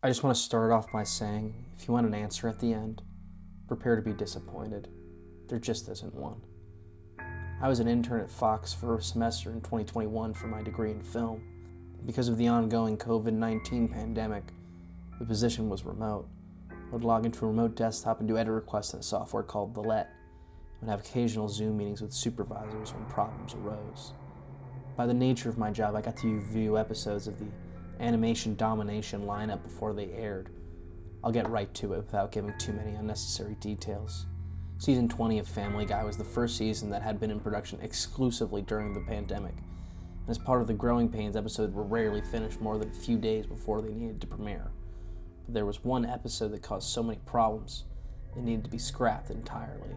I just want to start off by saying, if you want an answer at the end, prepare to be disappointed. There just isn't one. I was an intern at Fox for a semester in 2021 for my degree in film. Because of the ongoing COVID-19 pandemic, the position was remote. I would log into a remote desktop and do edit requests in a software called The Let. I would have occasional Zoom meetings with supervisors when problems arose. By the nature of my job, I got to view episodes of the Animation Domination lineup before they aired. I'll get right to it without giving too many unnecessary details. Season 20 of Family Guy was the first season that had been in production exclusively during the pandemic. And as part of the Growing Pains, episodes were rarely finished more than a few days before they needed to premiere. But there was one episode that caused so many problems, it needed to be scrapped entirely.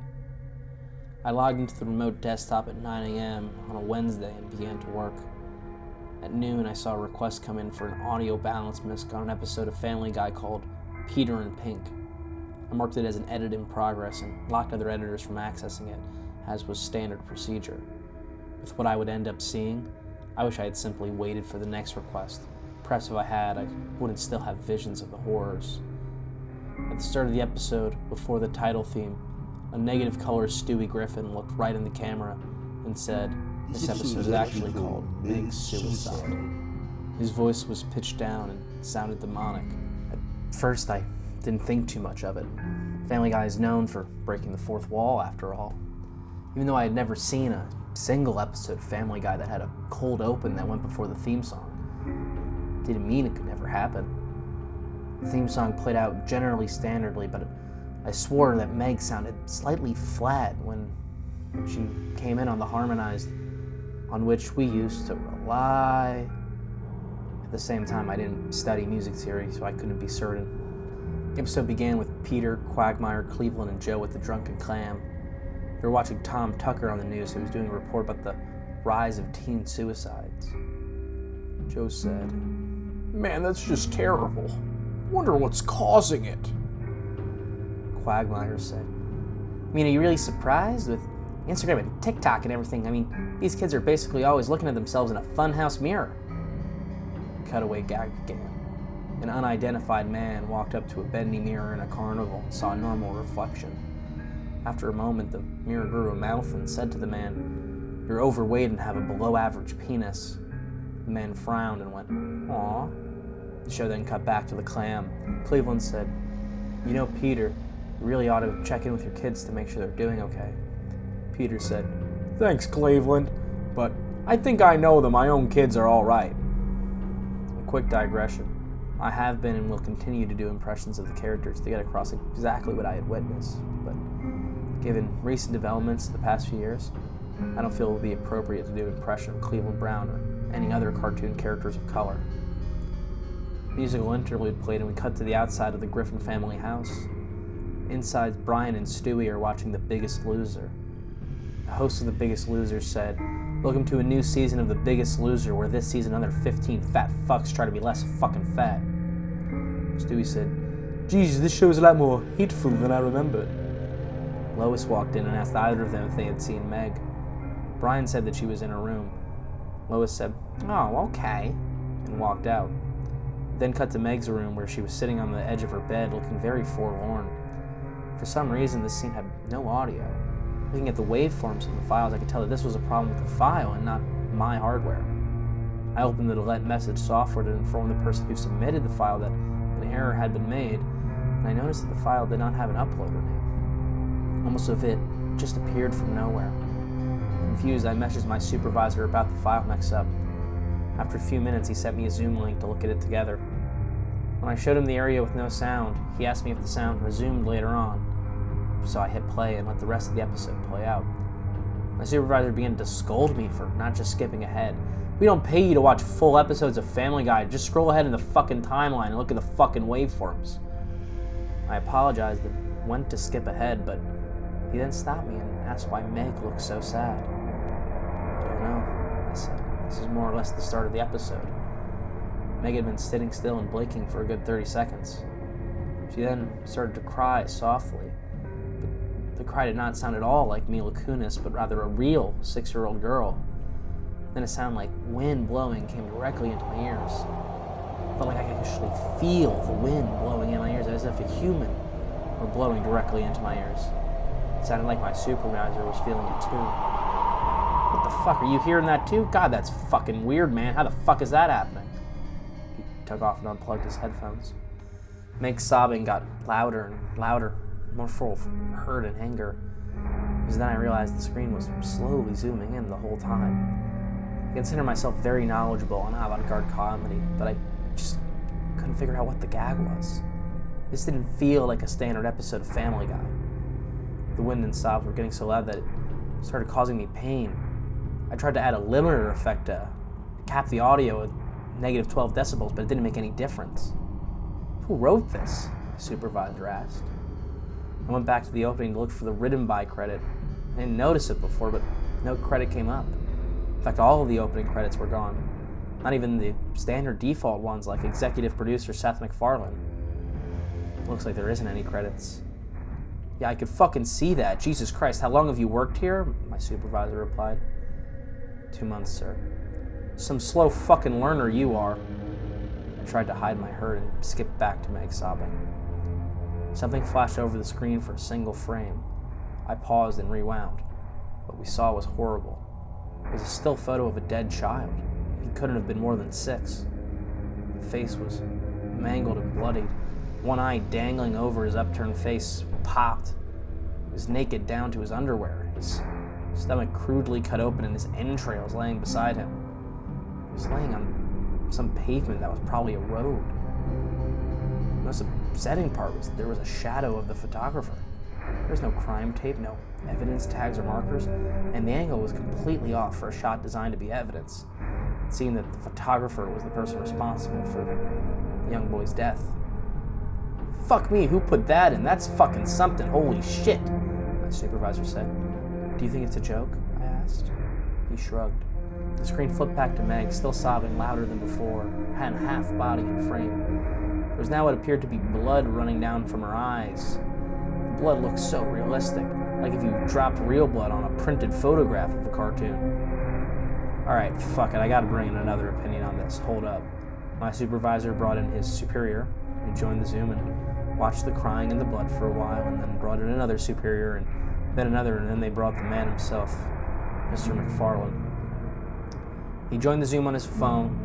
I logged into the remote desktop at 9 a.m. on a Wednesday and began to work. At noon, I saw a request come in for an audio balance misc on an episode of Family Guy called Peter and Pink. I marked it as an edit in progress and locked other editors from accessing it, as was standard procedure. With what I would end up seeing, I wish I had simply waited for the next request. Perhaps if I had, I wouldn't still have visions of the horrors. At the start of the episode, before the title theme, a negative color Stewie Griffin looked right in the camera and said, "This episode is actually called Meg's Suicide." His voice was pitched down and sounded demonic. At first, I didn't think too much of it. Family Guy is known for breaking the fourth wall, after all. Even though I had never seen a single episode of Family Guy that had a cold open that went before the theme song, didn't mean it could never happen. The theme song played out generally standardly, but I swore that Meg sounded slightly flat when she came in on the harmonized, on which we used to rely. At the same time, I didn't study music theory, so I couldn't be certain. The episode began with Peter, Quagmire, Cleveland, and Joe at the Drunken Clam. They were watching Tom Tucker on the news, who was doing a report about the rise of teen suicides. Joe said, "Man, that's just terrible. Wonder what's causing it." Quagmire said, "I mean, are you really surprised with Instagram and TikTok and everything? I mean, these kids are basically always looking at themselves in a funhouse mirror." The cutaway gag began. An unidentified man walked up to a bendy mirror in a carnival and saw a normal reflection. After a moment, the mirror grew a mouth and said to the man, "You're overweight and have a below-average penis." The man frowned and went, "Aw." The show then cut back to the clam. Cleveland said, "You know, Peter, you really ought to check in with your kids to make sure they're doing okay." Peter said, "Thanks, Cleveland, but I think I know that my own kids are all right." A quick digression. I have been and will continue to do impressions of the characters to get across exactly what I had witnessed, but given recent developments in the past few years, I don't feel it would be appropriate to do an impression of Cleveland Brown or any other cartoon characters of color. Musical interlude played and we cut to the outside of the Griffin family house. Inside, Brian and Stewie are watching The Biggest Loser. The host of The Biggest Loser said, "Welcome to a new season of The Biggest Loser, where this season another 15 fat fucks try to be less fucking fat." Stewie said, "Geez, this show's a lot more hateful than I remembered." Lois walked in and asked either of them if they had seen Meg. Brian said that she was in her room. Lois said, "Oh, okay," and walked out. Then cut to Meg's room, where she was sitting on the edge of her bed looking very forlorn. For some reason, this scene had no audio. Looking at the waveforms of the files, I could tell that this was a problem with the file and not my hardware. I opened the delete message software to inform the person who submitted the file that an error had been made, and I noticed that the file did not have an uploader name. Almost as if it just appeared from nowhere. Confused, I messaged my supervisor about the file mix-up. After a few minutes, he sent me a Zoom link to look at it together. When I showed him the area with no sound, he asked me if the sound resumed later on. So I hit play and let the rest of the episode play out. My supervisor began to scold me for not just skipping ahead. "We don't pay you to watch full episodes of Family Guy. Just scroll ahead in the fucking timeline and look at the fucking waveforms." I apologized and went to skip ahead, but he then stopped me and asked why Meg looked so sad. "I don't know," I said. "This is more or less the start of the episode." Meg had been sitting still and blinking for a good 30 seconds. She then started to cry softly. But the cry did not sound at all like Mila Kunis, but rather a real 6-year-old girl. Then a sound like wind blowing came directly into my ears. Felt like I could actually feel the wind blowing in my ears, as if a human were blowing directly into my ears. It sounded like my supervisor was feeling it too. What the fuck, are you hearing that too? God, that's fucking weird, man. How the fuck is that happening? He took off and unplugged his headphones. Meg's sobbing got louder and louder, more full of hurt and anger. Because then I realized the screen was slowly zooming in the whole time. I consider myself very knowledgeable on avant-garde comedy, but I just couldn't figure out what the gag was. This didn't feel like a standard episode of Family Guy. The wind and sobs were getting so loud that it started causing me pain. I tried to add a limiter effect to cap the audio at negative 12 decibels, but it didn't make any difference. Who wrote this? My supervisor asked. I went back to the opening to look for the written by credit. I didn't notice it before, but no credit came up. In fact, all of the opening credits were gone. Not even the standard default ones like executive producer Seth MacFarlane. Looks like there isn't any credits. Yeah, I could fucking see that. Jesus Christ, how long have you worked here? My supervisor replied. 2 months, sir. Some slow fucking learner you are. I tried to hide my hurt and skipped back to Meg sobbing. Something flashed over the screen for a single frame. I paused and rewound. What we saw was horrible. It was a still photo of a dead child. He couldn't have been more than 6. The face was mangled and bloodied. One eye dangling over his upturned face popped. He was naked down to his underwear, his stomach crudely cut open and his entrails laying beside him. He was laying on some pavement that was probably a road. The most upsetting part was there was a shadow of the photographer. There was no crime tape, no evidence tags or markers, and the angle was completely off for a shot designed to be evidence. It seemed that the photographer was the person responsible for the young boy's death. Fuck me, who put that in? That's fucking something, holy shit, my supervisor said. Do you think it's a joke? I asked. He shrugged. The screen flipped back to Meg, still sobbing louder than before, her hand half body in frame. There was now what appeared to be blood running down from her eyes. The blood looked so realistic, like if you dropped real blood on a printed photograph of a cartoon. Alright, fuck it, I gotta bring in another opinion on this. Hold up. My supervisor brought in his superior, who joined the Zoom and watched the crying and the blood for a while, and then brought in another superior, and then another, and then they brought the man himself, Mr. MacFarlane. He joined the Zoom on his phone.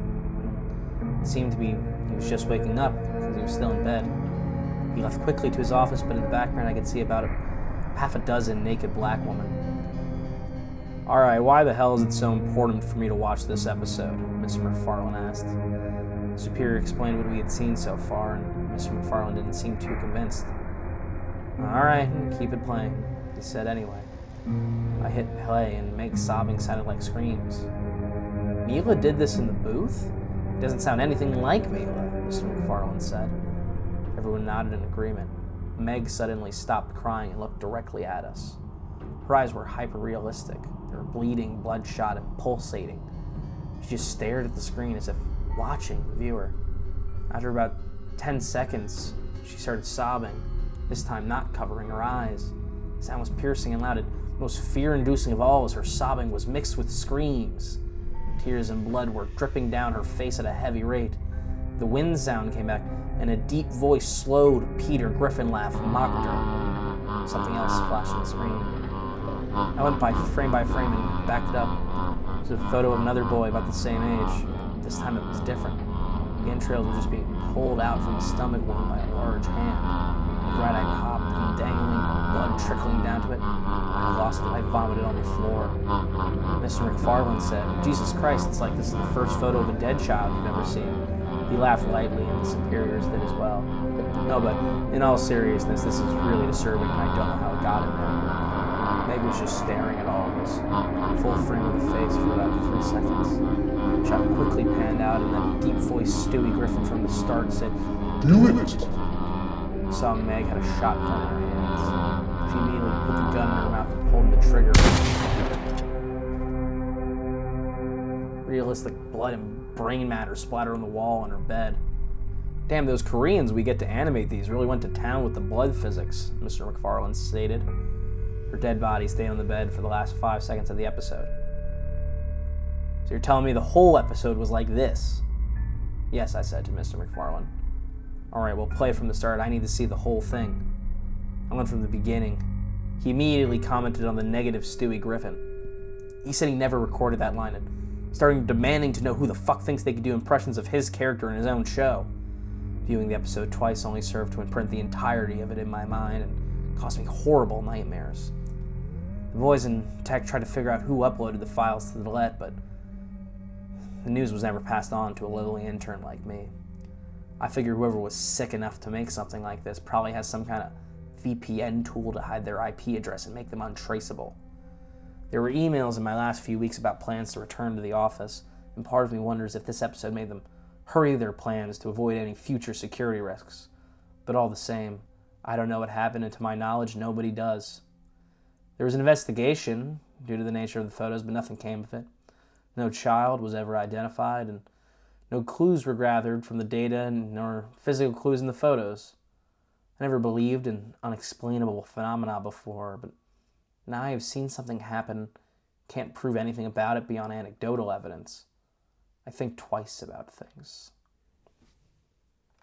It seemed to be he was just waking up because he was still in bed. He left quickly to his office, but in the background I could see about half a dozen naked black women. Alright, why the hell is it so important for me to watch this episode? Mr. MacFarlane asked. The superior explained what we had seen so far, and Mr. MacFarlane didn't seem too convinced. Alright, keep it playing, he said anyway. I hit play, and Meg's sobbing sounded like screams. Mila did this in the booth? It doesn't sound anything like Mila, Mr. MacFarlane said. Everyone nodded in agreement. Meg suddenly stopped crying and looked directly at us. Her eyes were hyper-realistic. They were bleeding, bloodshot, and pulsating. She just stared at the screen as if watching the viewer. After about 10 seconds, she started sobbing, this time not covering her eyes. The sound was piercing and loud. Most fear-inducing of all was her sobbing was mixed with screams. Tears and blood were dripping down her face at a heavy rate. The wind sound came back, and a deep voice, slow to Peter Griffin laugh, mocked her. Something else flashed on the screen. I went by frame and backed it up. It was a photo of another boy about the same age. This time it was different. The entrails were just being pulled out from his stomach wound by a large hand. The right eye popped, and dangling, blood trickling down to it. I lost it. I vomited on the floor. Mr. MacFarlane said, Jesus Christ, it's like this is the first photo of a dead child you've ever seen. He laughed lightly, and the superiors did as well. No, but in all seriousness, this is really disturbing, and I don't know how it got in there. Meg was just staring at all of us, full frame of the face for about 3 seconds. Shot quickly panned out, and then deep-voiced Stewie Griffin from the start said, Do it! I saw Meg had a shotgun in her hands. She immediately put the gun in her mouth and pulled the trigger. Realistic blood and brain matter splattered on the wall on her bed. Damn, those Koreans we get to animate these really went to town with the blood physics, Mr. MacFarlane stated. Her dead body stayed on the bed for the last 5 seconds of the episode. So you're telling me the whole episode was like this? Yes, I said to Mr. McFarlane. All right, well, play from the start. I need to see the whole thing. I went from the beginning. He immediately commented on the negative Stewie Griffin. He said he never recorded that line and started demanding to know who the fuck thinks they could do impressions of his character in his own show. Viewing the episode twice only served to imprint the entirety of it in my mind and caused me horrible nightmares. The boys in tech tried to figure out who uploaded the files to the let, but the news was never passed on to a lowly intern like me. I figure whoever was sick enough to make something like this probably has some kind of VPN tool to hide their IP address and make them untraceable. There were emails in my last few weeks about plans to return to the office, and part of me wonders if this episode made them hurry their plans to avoid any future security risks. But all the same, I don't know what happened, and to my knowledge, nobody does. There was an investigation due to the nature of the photos, but nothing came of it. No child was ever identified, and no clues were gathered from the data, nor physical clues in the photos. I never believed in unexplainable phenomena before, but now I have seen something happen, can't prove anything about it beyond anecdotal evidence. I think twice about things.